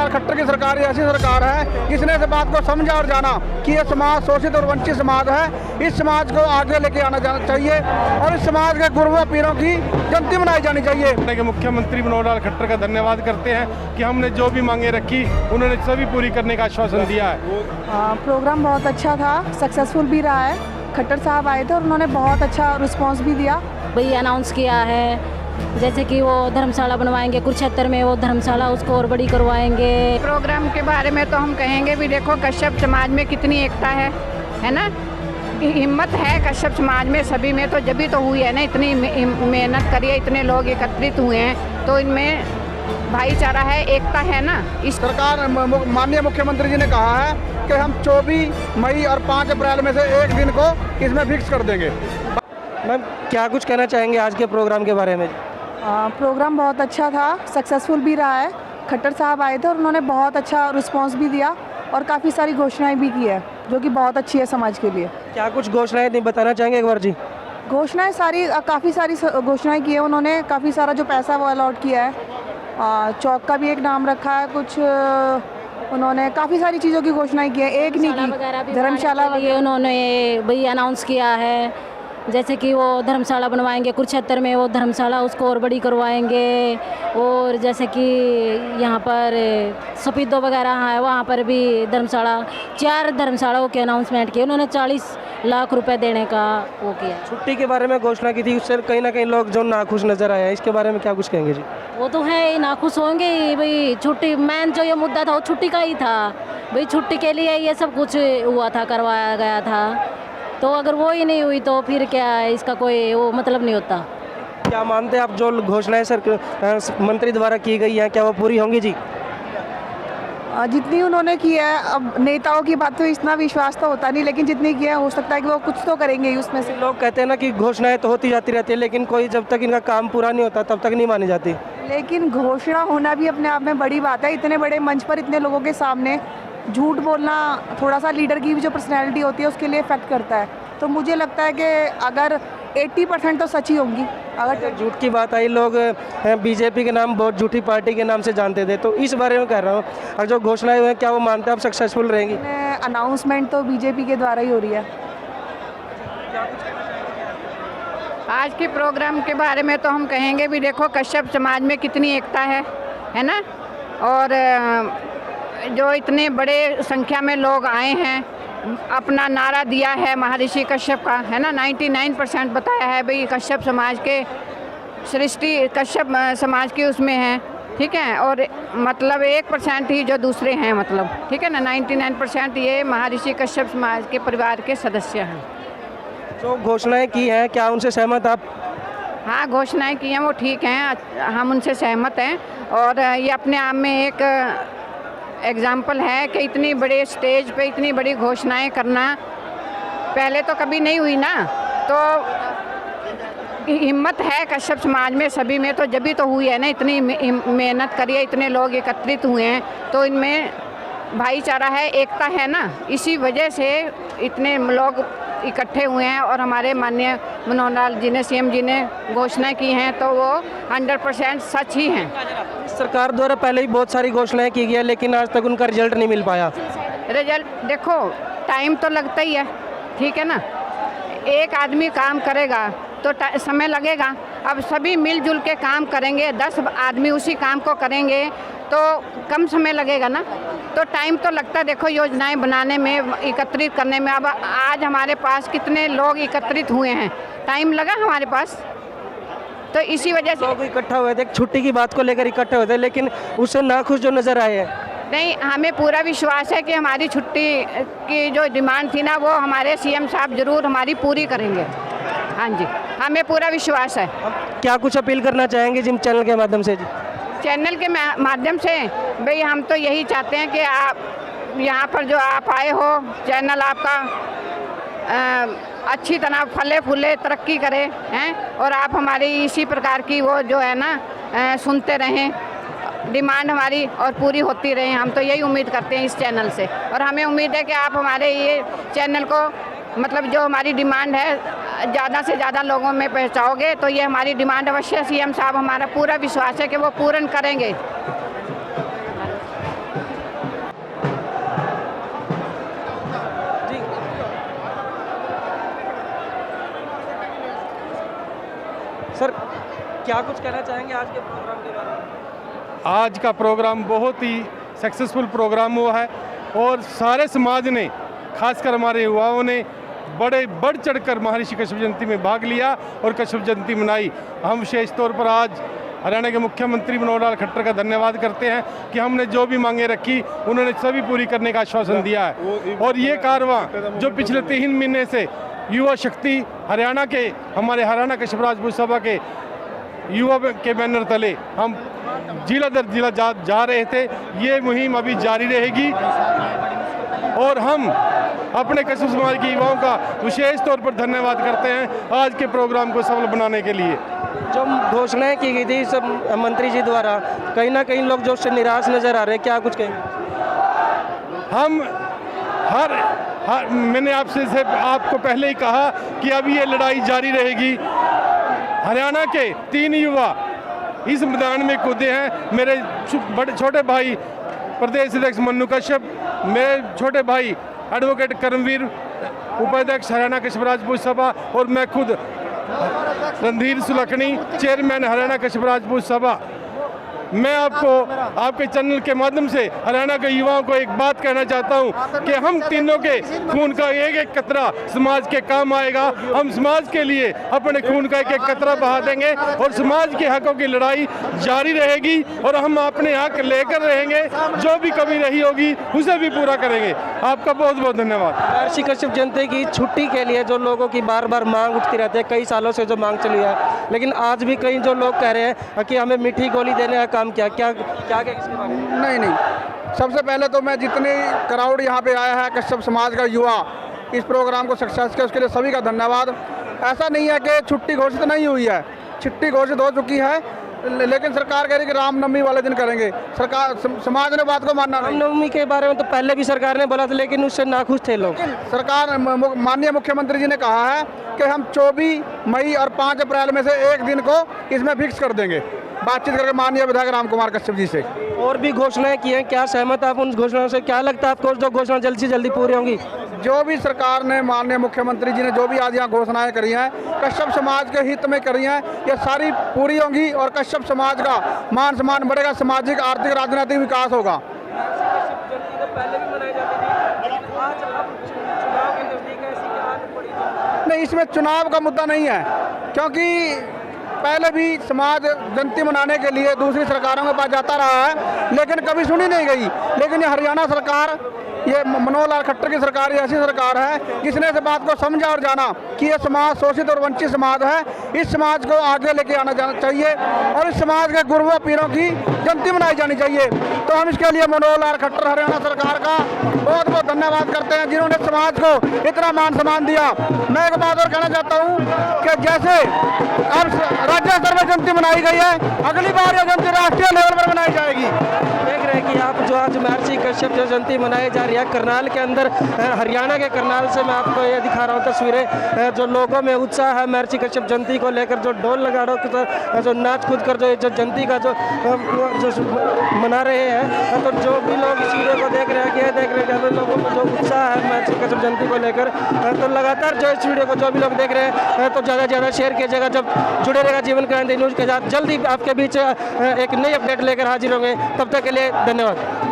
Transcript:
लाल खट्टर की सरकार ऐसी सरकार है जिसने इस बात को समझा और जाना कि ये समाज शोषित और वंचित समाज है। इस समाज को आगे लेके आना जाना चाहिए और इस समाज के गुरुओं पीरों की जयंती मनाई जानी चाहिए। मुख्यमंत्री मनोहर लाल खट्टर का धन्यवाद करते हैं कि हमने जो भी मांगे रखी उन्होंने सभी पूरी करने का आश्वासन दिया है। प्रोग्राम बहुत अच्छा था, सक्सेसफुल भी रहा है। खट्टर साहब आए थे और उन्होंने बहुत अच्छा रिस्पांस भी दिया। वही अनाउंस किया है जैसे कि वो धर्मशाला बनवाएंगे कुरुक्षेत्र में, वो धर्मशाला उसको और बड़ी करवाएंगे। प्रोग्राम के बारे में तो हम कहेंगे भी देखो कश्यप समाज में कितनी एकता है ना, हिम्मत है कश्यप समाज में सभी में, तो जब भी तो हुई है ना, इतनी मेहनत करिए, इतने लोग एकत्रित हुए हैं तो इनमें भाईचारा है, एकता है ना। इस सरकार माननीय मुख्यमंत्री जी ने कहा है कि हम 24 मई और 5 अप्रैल में से एक दिन को इसमें फिक्स कर देंगे। मैम क्या कुछ कहना चाहेंगे आज के प्रोग्राम के बारे में? प्रोग्राम बहुत अच्छा था, सक्सेसफुल भी रहा है। खट्टर साहब आए थे और उन्होंने बहुत अच्छा रिस्पांस भी दिया और काफ़ी सारी घोषणाएं भी की है जो कि बहुत अच्छी है समाज के लिए। क्या कुछ घोषणाएं नहीं बताना चाहेंगे एक बार जी? घोषणाएं सारी काफ़ी सारी घोषणाएं की है उन्होंने, काफ़ी सारा जो पैसा वो अलॉट किया है। चौक का भी एक नाम रखा है, कुछ उन्होंने काफ़ी सारी चीज़ों की घोषणाएं की है। एक नहीं की धर्मशाला उन्होंने वही अनाउंस किया है जैसे कि वो धर्मशाला बनवाएंगे कुरुक्षेत्र में, वो धर्मशाला उसको और बड़ी करवाएंगे। और जैसे कि यहाँ पर सफीदो वगैरह है वहाँ पर भी धर्मशाला, 4 धर्मशालाओं के अनाउंसमेंट किए उन्होंने। 40 लाख रुपए देने का वो किया। छुट्टी के बारे में घोषणा की थी, उससे कहीं ना कहीं लोग जो नाखुश नजर आए हैं, इसके बारे में क्या कुछ कहेंगे जी? वो तो है ही, नाखुश होंगे ही भाई। छुट्टी मेन जो ये मुद्दा था वो छुट्टी का ही था भाई, छुट्टी के लिए ये सब कुछ हुआ था, करवाया गया था। तो अगर वो ही नहीं हुई तो फिर क्या है, इसका कोई वो मतलब नहीं होता। क्या मानते हैं आप जो घोषणाएं मंत्री द्वारा की गई हैं क्या वो पूरी होंगी जी? जितनी उन्होंने की है, अब नेताओं की बात तो इतना विश्वास तो होता नहीं, लेकिन जितनी की है हो सकता है कि वो कुछ तो करेंगे उसमें से। लोग कहते हैं ना कि घोषणाएं तो होती जाती रहती है लेकिन कोई जब तक इनका काम पूरा नहीं होता तब तक नहीं मानी जाती। लेकिन घोषणा होना भी अपने आप में बड़ी बात है। इतने बड़े मंच पर इतने लोगों के सामने झूठ बोलना थोड़ा सा लीडर की भी जो पर्सनैलिटी होती है उसके लिए इफेक्ट करता है। तो मुझे लगता है कि अगर 80% तो सच ही होंगी। अगर झूठ की बात आई, लोग बीजेपी के नाम बहुत झूठी पार्टी के नाम से जानते थे, तो इस बारे में कह रहा हूँ और जो घोषणाएं हुई हैं क्या वो मानते हैं आप सक्सेसफुल रहेंगी? अनाउंसमेंट तो बीजेपी के द्वारा ही हो रही है। आज के प्रोग्राम के बारे में तो हम कहेंगे भी देखो कश्यप समाज में कितनी एकता है ना, और जो इतने बड़े संख्या में लोग आए हैं, अपना नारा दिया है महर्षि कश्यप का, है ना। 99% बताया है भाई कश्यप समाज के सृष्टि कश्यप समाज की उसमें है, ठीक है। और मतलब 1% ही जो दूसरे हैं, मतलब ठीक है ना, 99% ये महर्षि कश्यप समाज के परिवार के सदस्य हैं। जो घोषणाएं की हैं क्या उनसे सहमत आप? हाँ, घोषणाएं की हैं वो ठीक हैं, हम उनसे सहमत हैं। और ये अपने आप में एक एग्जाम्पल है कि इतनी बड़े स्टेज पे इतनी बड़ी घोषणाएं करना पहले तो कभी नहीं हुई ना। तो हिम्मत है कश्यप समाज में सभी में, तो जब भी तो हुई है ना, इतनी मेहनत करिए, इतने लोग एकत्रित हुए हैं तो इनमें भाईचारा है, एकता है ना। इसी वजह से इतने लोग इकट्ठे हुए हैं और हमारे माननीय मनोहर लाल जी ने, सीएम जी ने घोषणा की हैं तो वो 100% सच ही हैं। सरकार द्वारा पहले ही बहुत सारी घोषणाएं की गई है लेकिन आज तक उनका रिजल्ट नहीं मिल पाया। रिजल्ट देखो, टाइम तो लगता ही है, ठीक है ना। एक आदमी काम करेगा तो समय लगेगा। अब सभी मिलजुल के काम करेंगे, 10 आदमी उसी काम को करेंगे तो कम समय लगेगा ना। तो टाइम तो लगता है, देखो योजनाएं बनाने में, एकत्रित करने में। अब आज हमारे पास कितने लोग एकत्रित हुए हैं, टाइम लगा हमारे पास, तो इसी वजह से लोग इकट्ठा हुए थे। छुट्टी की बात को लेकर इकट्ठे हुए थे लेकिन उससे नाखुश जो नज़र आए हैं। नहीं, हमें पूरा विश्वास है कि हमारी छुट्टी की जो डिमांड थी ना वो हमारे सीएम साहब ज़रूर हमारी पूरी करेंगे। हाँ जी, हमें पूरा विश्वास है। क्या कुछ अपील करना चाहेंगे जिम चैनल के माध्यम से? जी, चैनल के माध्यम से भाई हम तो यही चाहते हैं कि आप यहाँ पर जो आप आए हो, चैनल आपका अच्छी तरह फले फूले तरक्की करे हैं, और आप हमारी इसी प्रकार की वो जो है ना सुनते रहें, डिमांड हमारी और पूरी होती रहे। हम तो यही उम्मीद करते हैं इस चैनल से, और हमें उम्मीद है कि आप हमारे ये चैनल को मतलब जो हमारी डिमांड है ज़्यादा से ज़्यादा लोगों में पहुँचाओगे। तो ये हमारी डिमांड अवश्य सीएम साहब, हमारा पूरा विश्वास है कि वो पूर्ण करेंगे। सर क्या कुछ कहना चाहेंगे आज के प्रोग्राम के बारे में? आज का प्रोग्राम बहुत ही सक्सेसफुल प्रोग्राम हुआ है और सारे समाज ने, खासकर हमारे युवाओं ने बढ़ चढ़कर महर्षि कश्यप जयंती में भाग लिया और कश्यप जयंती मनाई। हम विशेष तौर पर आज हरियाणा के मुख्यमंत्री मनोहर लाल खट्टर का धन्यवाद करते हैं कि हमने जो भी मांगे रखी उन्होंने सभी पूरी करने का आश्वासन दिया है। और ये कारवां जो पिछले 3 महीने से युवा शक्ति हरियाणा के, हमारे हरियाणा कश्यप राजपूत सभा के युवा के बैनर तले हम जिला दर जिला जा रहे थे, ये मुहिम अभी जारी रहेगी और हम अपने कश्यप समाज के युवाओं का विशेष तौर पर धन्यवाद करते हैं आज के प्रोग्राम को सफल बनाने के लिए। जो घोषणाएं की गई थी सब मंत्री जी द्वारा, कहीं ना कहीं लोग जो उससे निराश नजर आ रहे हैं, क्या कुछ कहेंगे? हम मैंने आपको पहले ही कहा कि अभी ये लड़ाई जारी रहेगी। हरियाणा के 3 युवा इस मैदान में कूदे हैं। मेरे छोटे भाई प्रदेश अध्यक्ष मन्नू कश्यप, मेरे छोटे भाई एडवोकेट कर्मवीर, उपाध्यक्ष हरियाणा कश्यप राजपूत सभा, और मैं खुद रणधीर सुलखनी, चेयरमैन हरियाणा कश्यप राजपूत सभा। मैं आपको आपके चैनल के माध्यम से हरियाणा के युवाओं को एक बात कहना चाहता हूं कि हम तीनों के खून का एक कतरा समाज के काम आएगा। हम समाज के लिए अपने खून का एक कतरा बहा देंगे और समाज के हकों की लड़ाई जारी रहेगी और हम अपने हक लेकर रहेंगे। जो भी कमी रही होगी उसे भी पूरा करेंगे। आपका बहुत बहुत धन्यवाद। महर्षि कश्यप जयंती की छुट्टी के लिए जो लोगों की बार बार मांग उठती रहती है, कई सालों से जो मांग चली है, लेकिन आज भी कई जो लोग कह रहे हैं कि हमें मीठी गोली देने का काम क्या इसके बारे में? नहीं, सबसे पहले तो मैं जितने क्राउड यहाँ पे आया है कश्यप समाज का युवा इस प्रोग्राम को सक्सेस किया उसके लिए सभी का धन्यवाद। ऐसा नहीं है कि छुट्टी घोषित नहीं हुई है, छुट्टी घोषित हो चुकी है, लेकिन सरकार कह रही है कि रामनवमी वाले दिन करेंगे। सरकार समाज ने बात को मानना नहीं। रामनवमी के बारे में तो पहले भी सरकार ने बोला था, लेकिन उससे नाखुश थे लोग। सरकार माननीय मुख्यमंत्री जी ने कहा है कि हम 24 मई और 5 अप्रैल में से एक दिन को इसमें फिक्स कर देंगे, बातचीत करके माननीय विधायक राम कुमार कश्यप जी से। और भी घोषणाएं की हैं, क्या सहमत आप उन घोषणाओं से? क्या लगता है आपको जो घोषणा जल्द से जल्दी पूरी होंगी? जो भी सरकार ने, माननीय मुख्यमंत्री जी ने जो भी आज यहाँ घोषणाएं करी हैं कश्यप समाज के हित में करी हैं, ये सारी पूरी होंगी और कश्यप समाज का मान सम्मान बढ़ेगा, सामाजिक आर्थिक राजनीतिक विकास होगा। नहीं, इसमें चुनाव का मुद्दा नहीं है, क्योंकि पहले भी समाज जयंती मनाने के लिए दूसरी सरकारों के पास जाता रहा है, लेकिन कभी सुनी नहीं गई। लेकिन ये हरियाणा सरकार, ये मनोहर लाल खट्टर की सरकार ऐसी सरकार है जिसने इस बात को समझा और जाना कि ये समाज शोषित और वंचित समाज है। इस समाज को आगे लेके आना जाना चाहिए और इस समाज के गुरुओं पीरों की जयंती मनाई जानी चाहिए। तो हम इसके लिए मनोहर लाल खट्टर हरियाणा सरकार का बहुत बहुत धन्यवाद करते हैं, जिन्होंने समाज को इतना मान सम्मान दिया। मैं एक बात और कहना चाहता हूँ कि जैसे अब राज्य स्तर पर जयंती मनाई गई है, अगली बार यह जयंती राष्ट्रीय लेवल पर मनाई जाएगी। देख रहे हैं कि आप जो आज महर्षि कश्यप जयंती मनाई जा रही है करनाल के अंदर, हरियाणा के करनाल से मैं आपको ये दिखा रहा हूँ तस्वीरें। जो लोगों में उत्साह है महर्षि कश्यप जयंती को लेकर, जो ढोल नगाड़ों के साथ जो नाच कूद कर जो जयंती का जो मना रहे हैं, तो जो भी लोग इस वीडियो को देख रहे हैं, ये देख रहे हैं कि लोगों में जो उत्साह है महर्षि कश्यप जयंती को लेकर, तो लगातार जो इस वीडियो को जो भी लोग देख रहे हैं तो ज़्यादा से ज़्यादा शेयर कीजिएगा। जब जुड़े रहेगा जीवन क्रांति न्यूज़ के साथ, जल्दी आपके बीच एक नई अपडेट लेकर हाजिर होंगे। तब तक के लिए धन्यवाद।